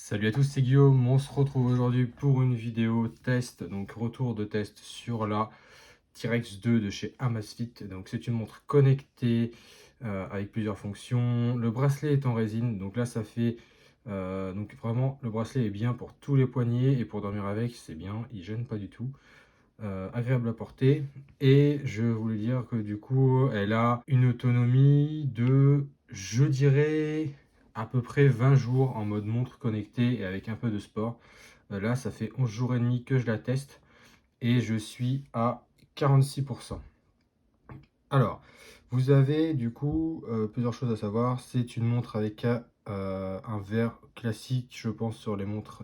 Salut à tous, c'est Guillaume. On se retrouve aujourd'hui pour une vidéo test, donc retour de test sur la T-Rex 2 de chez Amazfit. Donc c'est une montre connectée avec plusieurs fonctions. Le bracelet est en résine, donc là ça fait donc vraiment le bracelet est bien pour tous les poignets et pour dormir avec c'est bien, il gêne pas du tout. Agréable à porter, et je voulais dire que du coup elle a une autonomie de, je dirais, à peu près 20 jours en mode montre connectée et avec un peu de sport. Là ça fait 11 jours et demi que je la teste et je suis à 46%. Alors, vous avez du coup plusieurs choses à savoir. C'est une montre avec un verre classique, je pense, sur les montres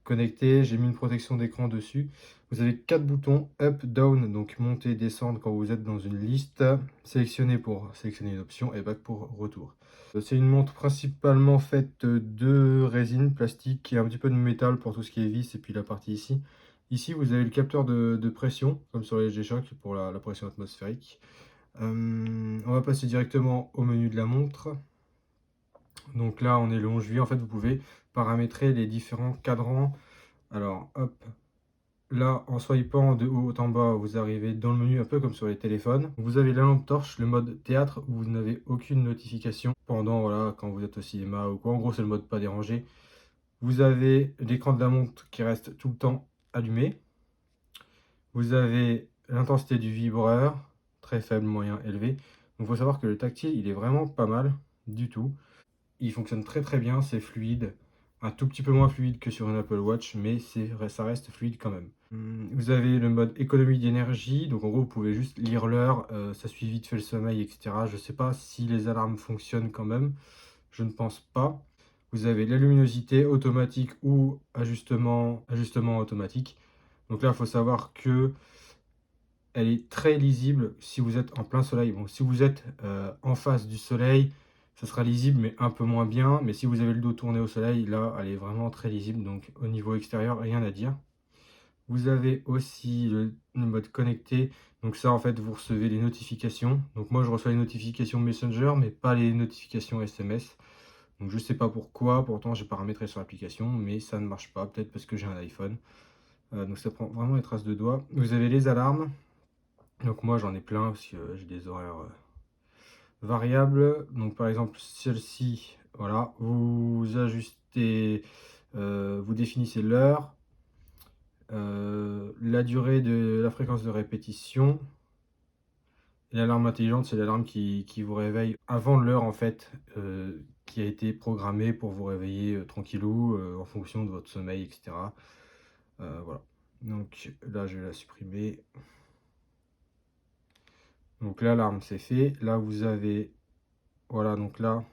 connectées. J'ai mis une protection d'écran dessus. Vous avez 4 boutons, up, down, donc monter, descendre quand vous êtes dans une liste, sélectionner pour sélectionner une option et back pour retour. C'est une montre principalement faite de résine, plastique et un petit peu de métal pour tout ce qui est vis et puis la partie ici. Ici, vous avez le capteur de pression, comme sur les G-Shock pour la pression atmosphérique. On va passer directement au menu de la montre. Donc là, on est le 11 juillet. En fait, vous pouvez paramétrer les différents cadrans. Alors, hop, là, en swipant de haut en bas, vous arrivez dans le menu un peu comme sur les téléphones. Vous avez la lampe torche, le mode théâtre, où vous n'avez aucune notification pendant, voilà, quand vous êtes au cinéma ou quoi. En gros, c'est le mode pas dérangé. Vous avez l'écran de la montre qui reste tout le temps allumé. Vous avez l'intensité du vibreur, très faible, moyen, élevé. Donc il faut savoir que le tactile, il est vraiment pas mal du tout. Il fonctionne très très bien, c'est fluide. Un tout petit peu moins fluide que sur une Apple Watch, mais ça reste fluide quand même. Vous avez le mode économie d'énergie, donc en gros vous pouvez juste lire l'heure, ça suit vite fait le sommeil, etc. Je ne sais pas si les alarmes fonctionnent quand même, je ne pense pas. Vous avez la luminosité automatique ou ajustement automatique. Donc là, il faut savoir que elle est très lisible si vous êtes en plein soleil. Bon, si vous êtes en face du soleil, ça sera lisible, mais un peu moins bien. Mais si vous avez le dos tourné au soleil, là, elle est vraiment très lisible. Donc, au niveau extérieur, rien à dire. Vous avez aussi le mode connecté. Donc ça, en fait, vous recevez les notifications. Donc moi, je reçois les notifications Messenger, mais pas les notifications SMS. Donc je sais pas pourquoi. Pourtant, j'ai paramétré sur l'application, mais ça ne marche pas. Peut-être parce que j'ai un iPhone. Donc ça prend vraiment les traces de doigts. Vous avez les alarmes. Donc moi j'en ai plein parce que j'ai des horaires variables. Donc par exemple celle-ci, voilà, vous ajustez, vous définissez l'heure, la durée de la fréquence de répétition. Et l'alarme intelligente, c'est l'alarme qui vous réveille avant l'heure en fait, qui a été programmée pour vous réveiller tranquillou en fonction de votre sommeil, etc. Voilà. Donc là je vais la supprimer. Donc l'alarme c'est fait. Là vous avez, voilà, donc là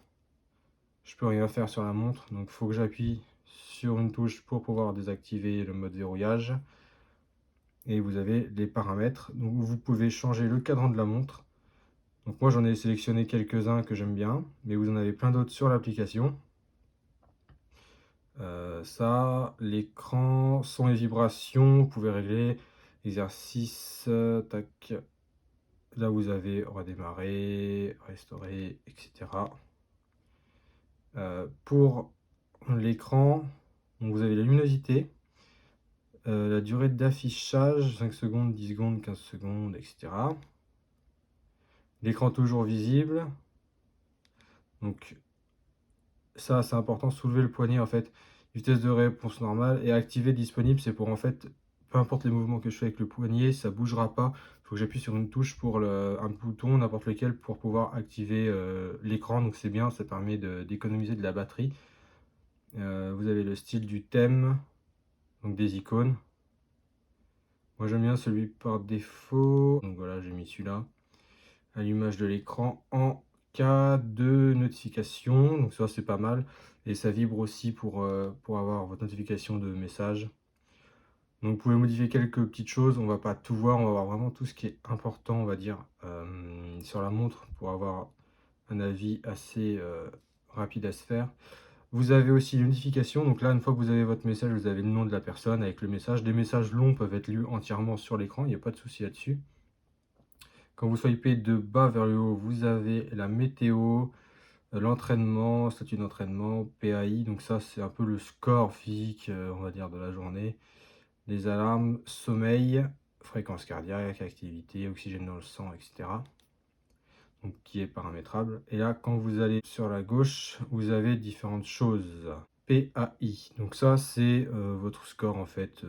je peux rien faire sur la montre, donc il faut que j'appuie sur une touche pour pouvoir désactiver le mode verrouillage. Et vous avez les paramètres, donc vous pouvez changer le cadran de la montre. Donc moi j'en ai sélectionné quelques-uns que j'aime bien, mais vous en avez plein d'autres sur l'application. Ça, l'écran, son et vibrations, vous pouvez régler exercice, tac. Là vous avez redémarrer, restaurer, etc. Pour l'écran, donc vous avez la luminosité, la durée d'affichage, 5 secondes, 10 secondes, 15 secondes, etc. L'écran toujours visible. Donc ça c'est important, soulever le poignet en fait, vitesse de réponse normale, et activer disponible, c'est pour en fait, peu importe les mouvements que je fais avec le poignet, ça bougera pas. Il faut que j'appuie sur une touche pour un bouton, n'importe lequel, pour pouvoir activer l'écran. Donc c'est bien, ça permet d'économiser de la batterie. Vous avez le style du thème, donc des icônes. Moi j'aime bien celui par défaut, donc voilà, j'ai mis celui-là. Allumage de l'écran en cas de notification, donc ça c'est pas mal. Et ça vibre aussi pour avoir votre notification de message. Donc vous pouvez modifier quelques petites choses, on va pas tout voir, on va voir vraiment tout ce qui est important, on va dire, sur la montre pour avoir un avis assez rapide à se faire. Vous avez aussi les notifications, donc là une fois que vous avez votre message, vous avez le nom de la personne avec le message. Des messages longs peuvent être lus entièrement sur l'écran, il n'y a pas de souci là-dessus. Quand vous swipez de bas vers le haut, vous avez la météo, L'entraînement, statut d'entraînement, PAI, donc ça c'est un peu le score physique, on va dire de la journée. Les alarmes, sommeil, fréquence cardiaque, activité, oxygène dans le sang, etc. Donc qui est paramétrable. Et là, quand vous allez sur la gauche, vous avez différentes choses. PAI, donc ça c'est votre score en fait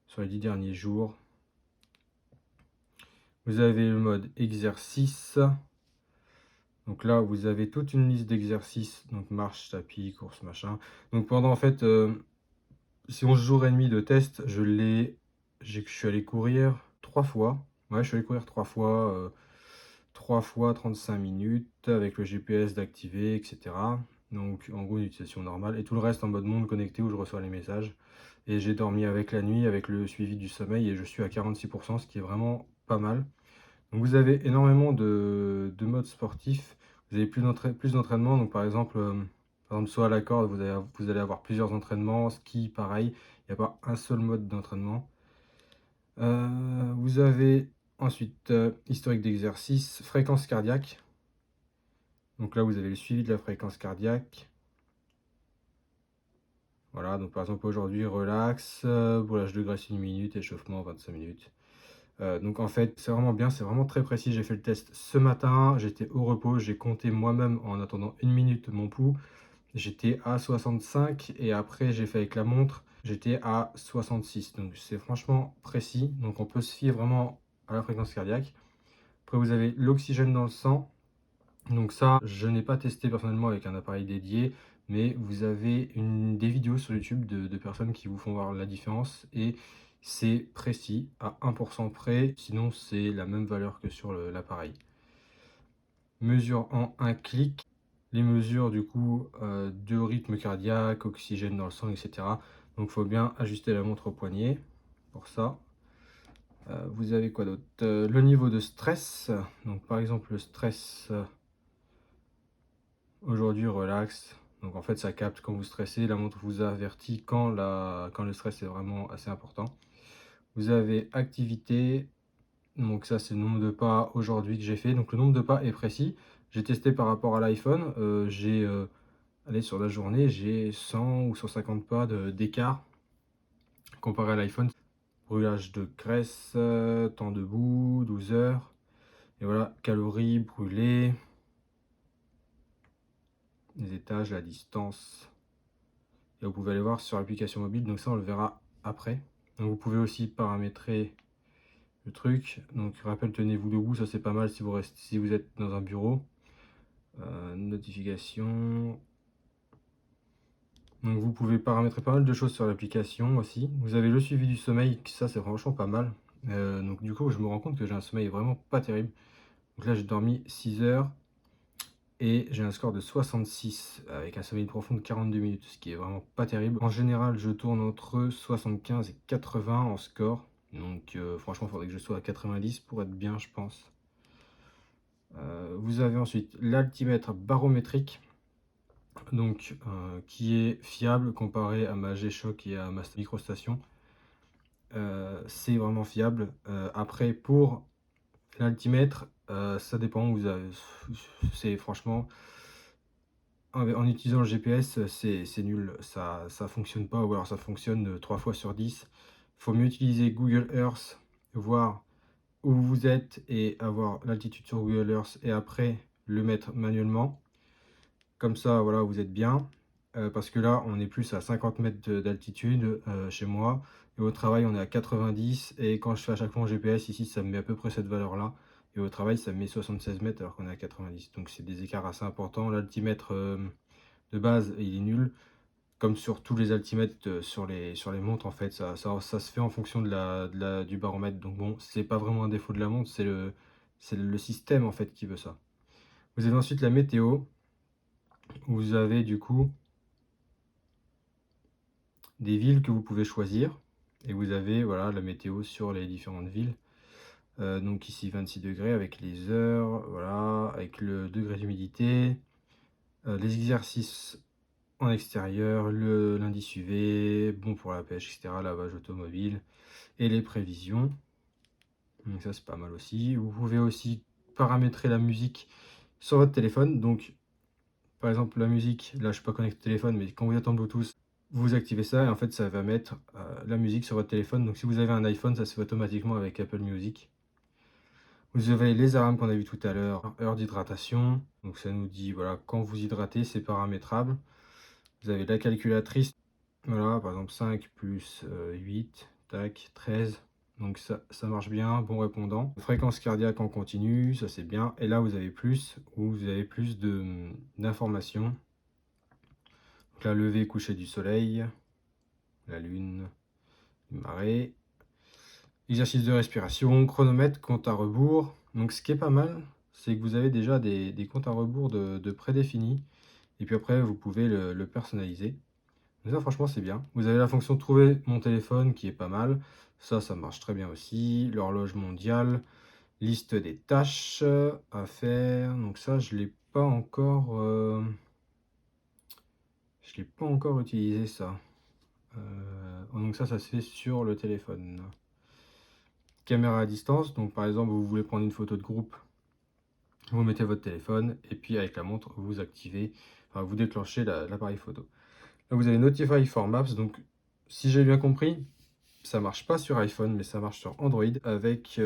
sur les 10 derniers jours. Vous avez le mode exercice. Donc là, vous avez toute une liste d'exercices, donc marche, tapis, course, machin. Donc pendant en fait, c'est 11 jours et demi de test, je suis allé courir 3 fois. Ouais, je suis allé courir 3 fois, 3 fois 35 minutes avec le GPS d'activer, etc. Donc en gros, une utilisation normale. Et tout le reste en mode monde connecté où je reçois les messages. Et j'ai dormi avec la nuit, avec le suivi du sommeil, et je suis à 46%, ce qui est vraiment pas mal. Donc vous avez énormément de modes sportifs. Vous avez plus d'entraînement. Donc par exemple, soit à la corde, vous allez avoir plusieurs entraînements. Ski, pareil. Il n'y a pas un seul mode d'entraînement. Vous avez ensuite historique d'exercice, fréquence cardiaque. Donc là, vous avez le suivi de la fréquence cardiaque. Voilà, donc par exemple aujourd'hui, relax, brûlage de graisse 1 minute, échauffement 25 minutes. Donc en fait, c'est vraiment bien, c'est vraiment très précis. J'ai fait le test ce matin, j'étais au repos, j'ai compté moi-même en attendant 1 minute mon pouls. J'étais à 65 et après j'ai fait avec la montre, j'étais à 66. Donc c'est franchement précis. Donc on peut se fier vraiment à la fréquence cardiaque. Après vous avez l'oxygène dans le sang. Donc ça, je n'ai pas testé personnellement avec un appareil dédié, mais vous avez des vidéos sur YouTube de personnes qui vous font voir la différence et c'est précis à 1% près, sinon c'est la même valeur que sur l'appareil. Mesure en un clic, les mesures du coup de rythme cardiaque, oxygène dans le sang, etc. Donc il faut bien ajuster la montre au poignet pour ça. Vous avez quoi d'autre? Le niveau de stress, donc par exemple le stress... Aujourd'hui, relax. Donc en fait, ça capte quand vous stressez. La montre vous avertit quand le stress est vraiment assez important. Vous avez activité. Donc ça, c'est le nombre de pas aujourd'hui que j'ai fait. Donc le nombre de pas est précis. J'ai testé par rapport à l'iPhone. Allez, sur la journée, j'ai 100 ou 150 pas d'écart comparé à l'iPhone. Brûlage de graisse, temps debout, 12 heures. Et voilà, calories brûlées, les étages, la distance. Et vous pouvez aller voir sur l'application mobile, donc ça on le verra après. Donc vous pouvez aussi paramétrer le truc. Donc rappel, tenez-vous debout, ça c'est pas mal si vous êtes dans un bureau. Notification. Donc vous pouvez paramétrer pas mal de choses sur l'application aussi. Vous avez le suivi du sommeil, ça c'est franchement pas mal. Donc du coup je me rends compte que j'ai un sommeil vraiment pas terrible. Donc là j'ai dormi 6 heures. Et j'ai un score de 66 avec un sommeil profond de 42 minutes, ce qui est vraiment pas terrible. En général, je tourne entre 75 et 80 en score. Donc franchement, il faudrait que je sois à 90 pour être bien, je pense. Vous avez ensuite l'altimètre barométrique, donc qui est fiable comparé à ma G-Shock et à ma microstation. C'est vraiment fiable. Après, pour l'altimètre, ça dépend. C'est franchement... En utilisant le GPS, c'est nul, ça fonctionne pas, ou alors ça fonctionne 3 fois sur 10. Il faut mieux utiliser Google Earth, voir où vous êtes et avoir l'altitude sur Google Earth et après le mettre manuellement. Comme ça, voilà, vous êtes bien. Parce que là, on est plus à 50 mètres d'altitude chez moi. Et au travail, on est à 90. Et quand je fais à chaque fois mon GPS, ici, ça me met à peu près cette valeur-là. Et au travail, ça me met 76 mètres alors qu'on est à 90. Donc c'est des écarts assez importants. L'altimètre de base, il est nul. Comme sur tous les altimètres sur les montres, en fait, ça se fait en fonction du baromètre. Donc bon, c'est pas vraiment un défaut de la montre, c'est le système en fait qui veut ça. Vous avez ensuite la météo. Vous avez du coup des villes que vous pouvez choisir. Et vous avez voilà, la météo sur les différentes villes. Donc ici 26 degrés avec les heures, voilà, avec le degré d'humidité, les exercices en extérieur, l'indice UV, bon pour la pêche, etc., lavage automobile et les prévisions. Donc ça c'est pas mal aussi. Vous pouvez aussi paramétrer la musique sur votre téléphone. Donc par exemple la musique, là je suis pas connecté au téléphone, mais quand vous êtes en Bluetooth, vous activez ça et en fait ça va mettre la musique sur votre téléphone. Donc si vous avez un iPhone, ça se fait automatiquement avec Apple Music. Vous avez les alarmes qu'on a vu tout à l'heure, heure d'hydratation. Donc ça nous dit voilà quand vous hydratez, c'est paramétrable. Vous avez la calculatrice. Voilà, par exemple 5 plus 8, tac, 13. Donc ça marche bien, bon répondant. Fréquence cardiaque en continu, ça c'est bien. Et là vous avez plus, où vous avez plus d'informations. Donc la levée, coucher du soleil, la lune, les marées. Exercice de respiration, chronomètre, compte à rebours. Donc ce qui est pas mal, c'est que vous avez déjà des comptes à rebours de prédéfinis. Et puis après, vous pouvez le personnaliser. Donc ça, franchement, c'est bien. Vous avez la fonction trouver mon téléphone qui est pas mal. Ça marche très bien aussi. L'horloge mondiale, liste des tâches à faire. Donc ça, je l'ai pas encore. Je l'ai pas encore utilisé ça. Donc ça se fait sur le téléphone. Caméra à distance. Donc par exemple, vous voulez prendre une photo de groupe. Vous mettez votre téléphone et puis avec la montre, vous activez, enfin, vous déclenchez l'appareil photo. Là, vous avez Notify for Maps. Donc si j'ai bien compris, ça marche pas sur iPhone, mais ça marche sur Android avec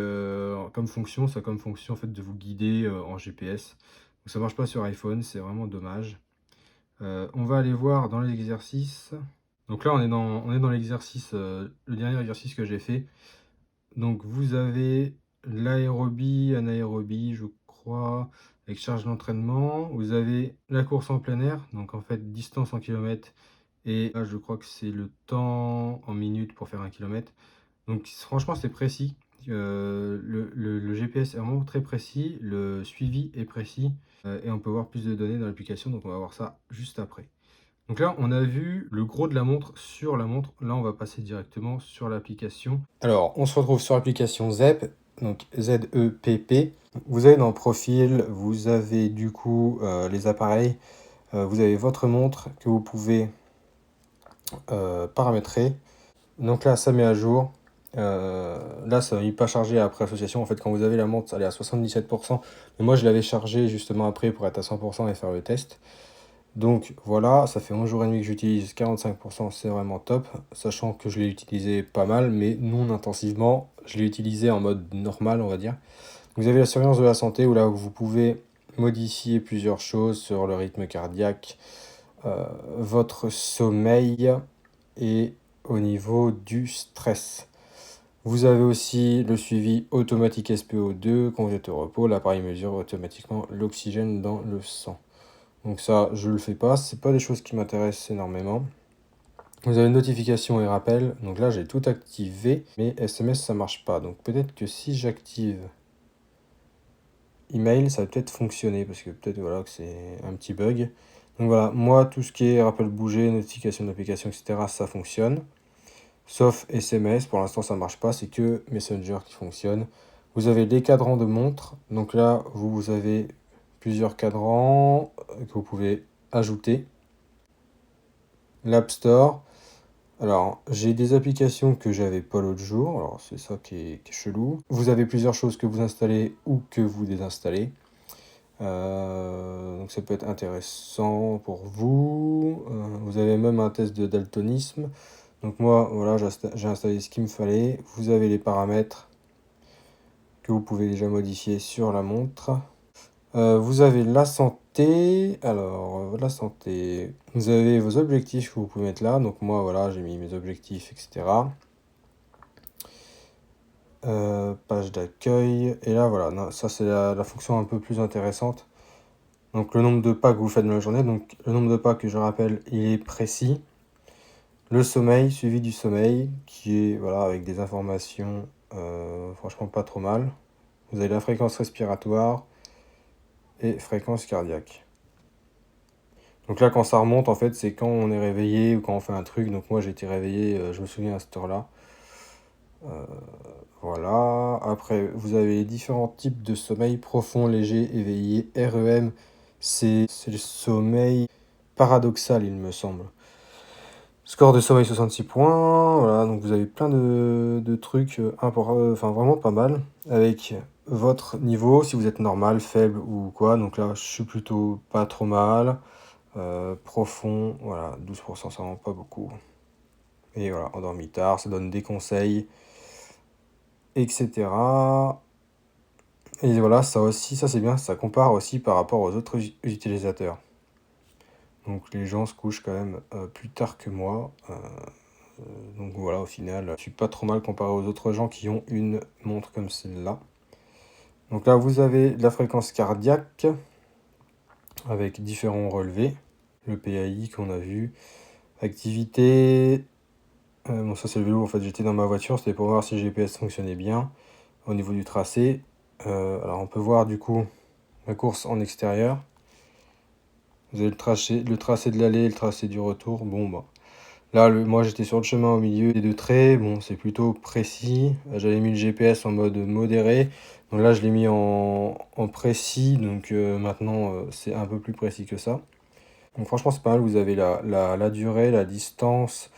comme fonction en fait de vous guider en GPS. Donc ça marche pas sur iPhone, c'est vraiment dommage. On va aller voir dans les exercices. Donc là, on est dans l'exercice, le dernier exercice que j'ai fait. Donc vous avez l'aérobie, anaérobie, je crois, avec charge d'entraînement. Vous avez la course en plein air, donc en fait distance en kilomètres. Et là, je crois que c'est le temps en minutes pour faire 1 kilomètre. Donc franchement, c'est précis. Le GPS est vraiment très précis. Le suivi est précis. Et on peut voir plus de données dans l'application. Donc on va voir ça juste après. Donc là, on a vu le gros de la montre sur la montre. Là, on va passer directement sur l'application. Alors, on se retrouve sur l'application ZEP, donc ZEPP. Vous avez dans Profil, vous avez du coup les appareils. Vous avez votre montre que vous pouvez paramétrer. Donc là, ça met à jour. Là, ça n'est pas chargé après association. En fait, quand vous avez la montre, elle est à 77%. Mais moi, je l'avais chargé justement après pour être à 100% et faire le test. Donc voilà, ça fait 11 jours et demi que j'utilise, 45%, c'est vraiment top, sachant que je l'ai utilisé pas mal, mais non intensivement. Je l'ai utilisé en mode normal, on va dire. Vous avez la surveillance de la santé, où là vous pouvez modifier plusieurs choses sur le rythme cardiaque, votre sommeil et au niveau du stress. Vous avez aussi le suivi automatique SPO2, quand vous êtes au repos, l'appareil mesure automatiquement l'oxygène dans le sang. Donc ça, je le fais pas, c'est pas des choses qui m'intéressent énormément. Vous avez notification et rappel, donc là j'ai tout activé, mais SMS ça marche pas. Donc peut-être que si j'active email, ça va peut-être fonctionner, parce que peut-être voilà que c'est un petit bug. Donc voilà, moi tout ce qui est rappel bouger, notification d'application, etc., ça fonctionne. Sauf SMS, pour l'instant ça marche pas, c'est que Messenger qui fonctionne. Vous avez les cadrans de montre, donc là vous avez plusieurs cadrans que vous pouvez ajouter. L'App Store. Alors, j'ai des applications que j'avais pas l'autre jour. Alors, c'est ça qui est chelou. Vous avez plusieurs choses que vous installez ou que vous désinstallez. Donc, ça peut être intéressant pour vous. Vous avez même un test de daltonisme. Donc, moi, voilà, j'ai installé ce qu'il me fallait. Vous avez les paramètres que vous pouvez déjà modifier sur la montre. Vous avez la santé. Alors, la santé. Vous avez vos objectifs que vous pouvez mettre là. Donc, moi, voilà, j'ai mis mes objectifs, etc. Page d'accueil. Et là, voilà, non, ça, c'est la fonction un peu plus intéressante. Donc, le nombre de pas que vous faites dans la journée. Donc, le nombre de pas que je rappelle, il est précis. Le sommeil, suivi du sommeil, qui est, voilà, avec des informations franchement pas trop mal. Vous avez la fréquence respiratoire et fréquence cardiaque. Donc là, quand ça remonte, en fait, c'est quand on est réveillé ou quand on fait un truc. Donc moi, j'ai été réveillé, je me souviens à cette heure-là. Voilà. Après, vous avez les différents types de sommeil: profond, léger, éveillé. REM, c'est le sommeil paradoxal, il me semble. Score de sommeil 66 points. Voilà, donc vous avez plein de trucs enfin vraiment pas mal. Avec votre niveau, si vous êtes normal, faible ou quoi. Donc là, je suis plutôt pas trop mal. Profond, voilà, 12%, ça rend pas beaucoup. Et voilà, endormi tard, ça donne des conseils, etc. Et voilà, ça aussi, ça c'est bien, ça compare aussi par rapport aux autres utilisateurs. Donc les gens se couchent quand même plus tard que moi. Donc voilà, au final, je suis pas trop mal comparé aux autres gens qui ont une montre comme celle-là. Donc là, vous avez la fréquence cardiaque avec différents relevés. Le PAI qu'on a vu. Activité. Bon, ça c'est le vélo, en fait, j'étais dans ma voiture, c'était pour voir si le GPS fonctionnait bien au niveau du tracé. Alors on peut voir du coup la course en extérieur. Vous avez le tracé de l'aller et le tracé du retour. Bon, bah. Là, moi j'étais sur le chemin au milieu des deux traits. Bon, c'est plutôt précis. J'avais mis le GPS en mode modéré. Donc là, je l'ai mis en précis. Donc maintenant, c'est un peu plus précis que ça. Donc franchement, c'est pas mal. Vous avez la durée, la distance,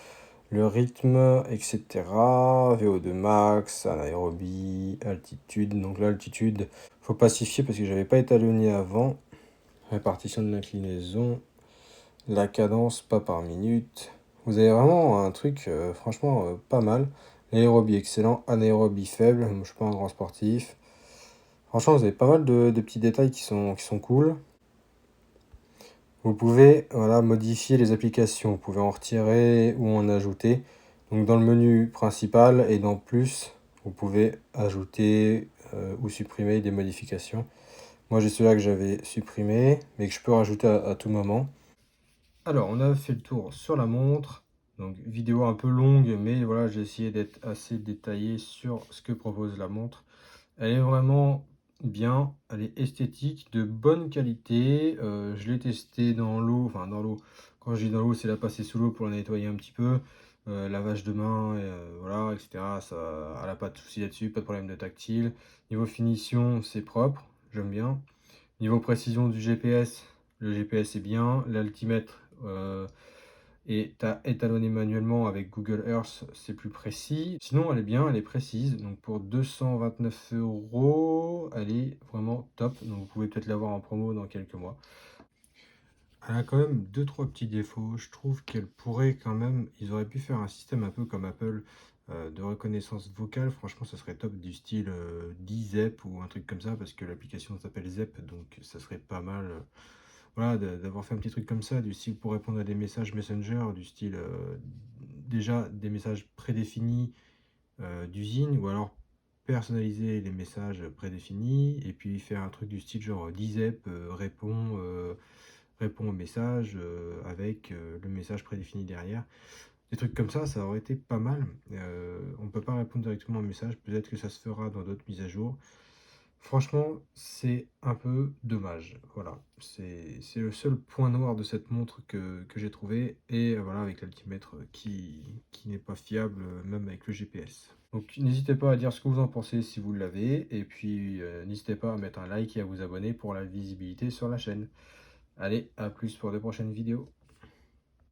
le rythme, etc. VO2 max, anaérobie, altitude. Donc l'altitude, faut pas s'y fier parce que j'avais pas étalonné avant. Répartition de l'inclinaison, la cadence, pas par minute. Vous avez vraiment un truc, franchement, pas mal. L'aérobie excellent, anaérobie faible. Moi, je suis pas un grand sportif. Franchement, vous avez pas mal de petits détails qui sont cool. Vous pouvez voilà, modifier les applications. Vous pouvez en retirer ou en ajouter. Donc dans le menu principal et dans plus, vous pouvez ajouter ou supprimer des modifications. Moi j'ai celui-là que j'avais supprimé, mais que je peux rajouter à tout moment. Alors on a fait le tour sur la montre. Donc vidéo un peu longue, mais voilà, j'ai essayé d'être assez détaillé sur ce que propose la montre. Elle est vraiment bien, elle est esthétique, de bonne qualité. Je l'ai testé dans l'eau, enfin dans l'eau. Quand je dis dans l'eau, c'est la passer sous l'eau pour la nettoyer un petit peu. Lavage de main, voilà, etc. Ça, elle n'a pas de souci là-dessus, pas de problème de tactile. Niveau finition, c'est propre, j'aime bien. Niveau précision du GPS, le GPS est bien. L'altimètre est étalonné manuellement avec Google Earth, c'est plus précis. Sinon, elle est bien, elle est précise. Donc pour 229 €, elle est vraiment top. Donc vous pouvez peut-être l'avoir en promo dans quelques mois. Elle a quand même 2-3 petits défauts. Je trouve qu'elle pourrait quand même. Ils auraient pu faire un système un peu comme Apple de reconnaissance vocale. Franchement, ça serait top du style d'Izep ou un truc comme ça parce que l'application s'appelle Zep. Donc ça serait pas mal. Voilà, d'avoir fait un petit truc comme ça, du style pour répondre à des messages Messenger, du style déjà des messages prédéfinis d'usine ou alors personnaliser les messages prédéfinis et puis faire un truc du style genre d'Izep répond au message avec le message prédéfini derrière. Des trucs comme ça aurait été pas mal. On ne peut pas répondre directement au message, peut-être que ça se fera dans d'autres mises à jour. Franchement, c'est un peu dommage. Voilà, c'est le seul point noir de cette montre que j'ai trouvé. Et voilà, avec l'altimètre qui n'est pas fiable, même avec le GPS. Donc n'hésitez pas à dire ce que vous en pensez si vous l'avez. Et puis n'hésitez pas à mettre un like et à vous abonner pour la visibilité sur la chaîne. Allez, à plus pour de prochaines vidéos.